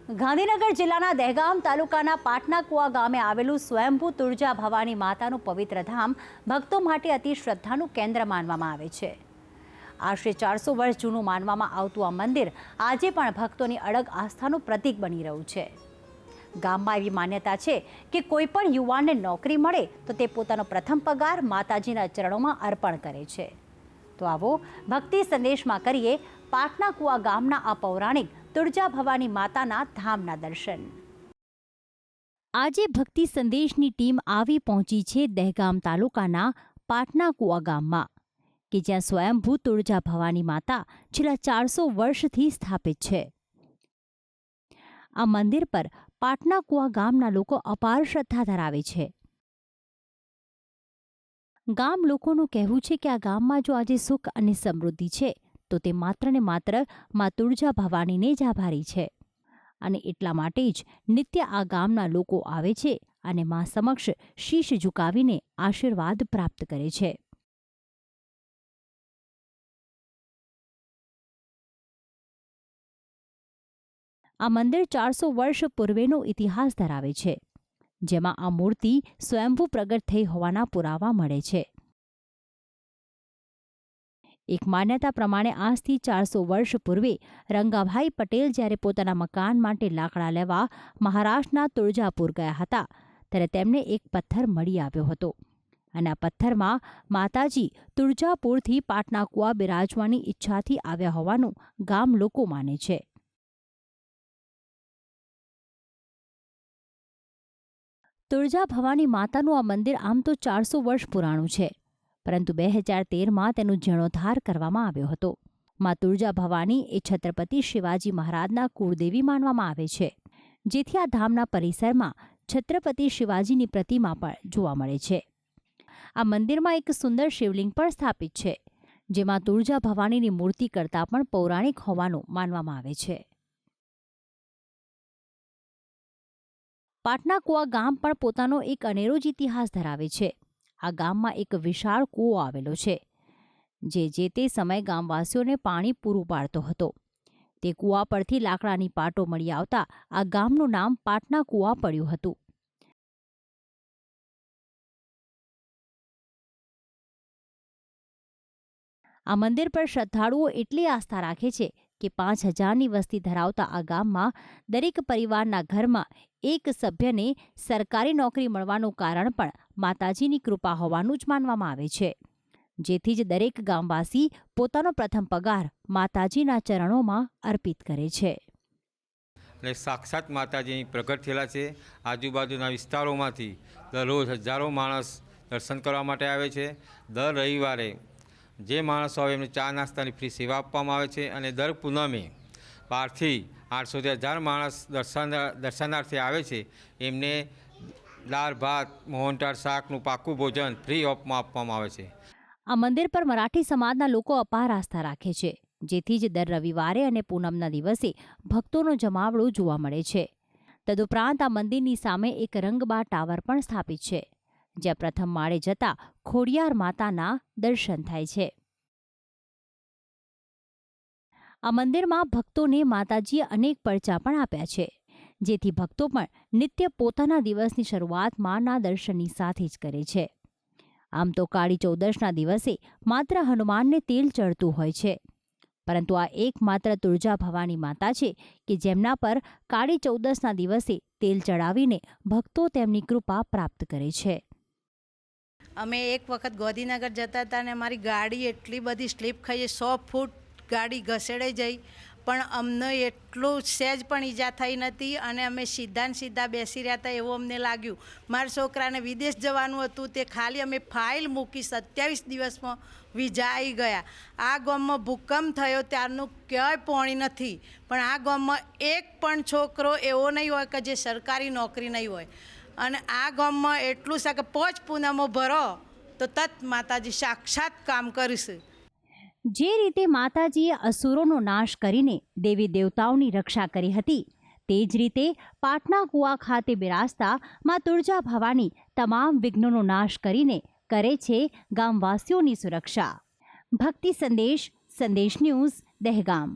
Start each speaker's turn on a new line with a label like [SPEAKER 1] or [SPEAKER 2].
[SPEAKER 1] ગાંધીનગર જિલ્લાના દહેગામ તાલુકાના પાટનાકુવા ગામે આવેલું સ્વયંભૂ તુળજા ભવાની માતાનું પવિત્ર ધામ ભક્તો માટે અતિ શ્રદ્ધાનું કેન્દ્ર માનવામાં આવે છે। આશરે 400 વર્ષ જૂનું માનવામાં આવતું આ મંદિર આજે પણ ભક્તોની અડગ આસ્થાનું પ્રતીક બની રહ્યું છે। ગામમાં એવી માન્યતા છે કે કોઈ પણ યુવાનને નોકરી મળે તો તે પોતાનો પ્રથમ પગાર માતાજીના ચરણોમાં અર્પણ કરે છે। તો આવો ભક્તિ સંદેશમાં કરીએ પાટનાકુવા ગામના આ પૌરાણિક તુળજા ભવાની માતાના ધામના દર્શન। આજે ભક્તિ સંદેશની ટીમ આવી પહોંચી છે દહેગામ તાલુકાના પાટનાકુવા ગામમાં કે જ્યાં સ્વયંભૂ તુળજા ભવાની માતા છેલ્લા 400 વર્ષથી સ્થાપિત છે। આ મંદિર પર પાટનાકુવા ગામના લોકો અપાર શ્રદ્ધા ધરાવે છે। ગામ લોકોનું કહેવું છે કે આ ગામમાં જો આજે સુખ અને સમૃદ્ધિ છે તો તે માત્ર ને માત્ર માં તુળજા ભવાનીને જ આભારી છે અને એટલા માટે જ નિત્ય આ ગામના લોકો આવે છે અને માં સમક્ષ શીશ ઝુકાવીને આશીર્વાદ પ્રાપ્ત કરે છે। આ મંદિર 400 વર્ષ પૂર્વેનો ઇતિહાસ ધરાવે છે, જેમાં આ મૂર્તિ સ્વયંભૂ પ્રગટ થઈ હોવાના પુરાવા મળે છે। એક માન્યતા પ્રમાણે આજથી 400 વર્ષ પૂર્વે રંગાભાઈ પટેલ જ્યારે પોતાના મકાન માટે લાકડા લેવા મહારાષ્ટ્રના તુળજાપુર ગયા હતા ત્યારે તેમને એક પથ્થર મળી આવ્યો હતો અને આ પથ્થરમાં માતાજી તુળજાપુરથી પાટનાકુવા બિરાજવાની ઈચ્છાથી આવ્યા હોવાનું ગામ લોકો માને છે। તુળજા ભવાની માતાનું આ મંદિર આમ તો 400 વર્ષ પુરાણું છે, પરંતુ 2013માં તેનો જીર્ણોદ્ધાર કરવામાં આવ્યો હતો। માં તુળજા ભવાની એ છત્રપતિ શિવાજી મહારાજના કુળદેવી માનવામાં આવે છે, જેથી આ ધામના પરિસરમાં છત્રપતિ શિવાજીની પ્રતિમા પણ જોવા મળે છે। આ મંદિરમાં એક સુંદર શિવલિંગ પણ સ્થાપિત છે, જેમાં તુળજા ભવાનીની મૂર્તિ કરતાં પણ પૌરાણિક હોવાનું માનવામાં આવે છે। પાટનાકુવા ગામ પણ પોતાનો એક અનેરો જ ઇતિહાસ ધરાવે છે। આ ગામમાં એક વિશાળ કૂવો આવેલો છે, જે તે સમયે ગામવાસીઓને પાણી પૂરું પાડતો હતો। તે કૂવા પરથી લાકડાની પાટો મળી આવતા આ ગામનું નામ પાટનાકુવા પડ્યું હતું। આ મંદિર પર શ્રદ્ધાળુઓ એટલી આસ્થા રાખે છે કે 5000ની વસ્તી ધરાવતા આ ગામમાં દરેક પરિવારના ઘરમાં એક સભ્યને સરકારી નોકરી મળવાનું કારણ પણ માતાજીની કૃપા હોવાનું જ માનવામાં આવે છે, જેથી જ દરેક ગામવાસી પોતાનો પ્રથમ પગાર માતાજીના ચરણોમાં અર્પિત કરે છે।
[SPEAKER 2] અને સાક્ષાત માતાજી પ્રગટ થયેલા છે। આજુબાજુના વિસ્તારોમાંથી દરરોજ હજારો માણસ દર્શન કરવા માટે આવે છે। દર રવિવારે જે માણસો આવે એમને ચા નાસ્તાની ફ્રી સેવા આપવામાં આવે છે અને દર પૂનમે 12થી 800થી 1000 માણસ દર્શનાર્થે આવે છે, એમને દાળ ભાત મોહનથાળ શાકનું પાકું ભોજન ફ્રી ઓફમાં આપવામાં આવે છે।
[SPEAKER 1] આ મંદિર પર મરાઠી સમાજના લોકો અપાર આસ્થા રાખે છે, જેથી જ દર રવિવારે અને પૂનમના દિવસે ભક્તોનો જમાવડો જોવા મળે છે। તદુપરાંત આ મંદિરની સામે એક રંગબા ટાવર પણ સ્થાપિત છે, જ્યાં પ્રથમ માળે જતા ખોડિયાર માતાના દર્શન થાય છે। આ મંદિરમાં ભક્તોને માતાજીએ અનેક પરચા પણ આપ્યા છે, જેથી ભક્તો પણ નિત્ય પોતાના દિવસની શરૂઆત માના દર્શનની સાથે જ કરે છે। આમ તો કાળી ચૌદશના દિવસે માત્ર હનુમાનને તેલ ચડતું હોય છે, પરંતુ આ એકમાત્ર તુળજા ભવાની માતા છે કે જેમના પર કાળી ચૌદશના દિવસે તેલ ચડાવીને ભક્તો તેમની કૃપા પ્રાપ્ત કરે છે।
[SPEAKER 3] અમે એક વખત ગાંધીનગર જતા હતા અને અમારી ગાડી એટલી બધી સ્લીપ ખાઈ 100 ફૂટ ગાડી ઘસેડાઈ જઈ, પણ અમને એટલું સહેજ પણ ઈજા થઈ નથી અને અમે સીધા બેસી રહ્યા હતા એવું અમને લાગ્યું। મારા છોકરાને વિદેશ જવાનું હતું, તે ખાલી અમે ફાઇલ મૂકી 27 દિવસમાં વિઝા આવી ગયા। આ ગામમાં ભૂકંપ થયો ત્યારનું ક્યાંય પાણી નથી, પણ આ ગામમાં એક પણ છોકરો એવો નહીં હોય કે જે સરકારી નોકરી નહીં હોય અને આ ગામમાં એટલું છે કે 5 પૂનમો ભરો તો તત માતાજી સાક્ષાત કામ કરીશ।
[SPEAKER 1] જે રીતે માતાજીએ અસુરોનો નાશ કરીને દેવી દેવતાઓની રક્ષા કરી હતી, તે જ રીતે પાટનાકુવા ખાતે બિરાજતા માં તુળજા ભવાની તમામ વિઘ્નોનો નાશ કરીને કરે છે ગામવાસીઓની સુરક્ષા। ભક્તિ સંદેશ ન્યૂઝ દહેગામ।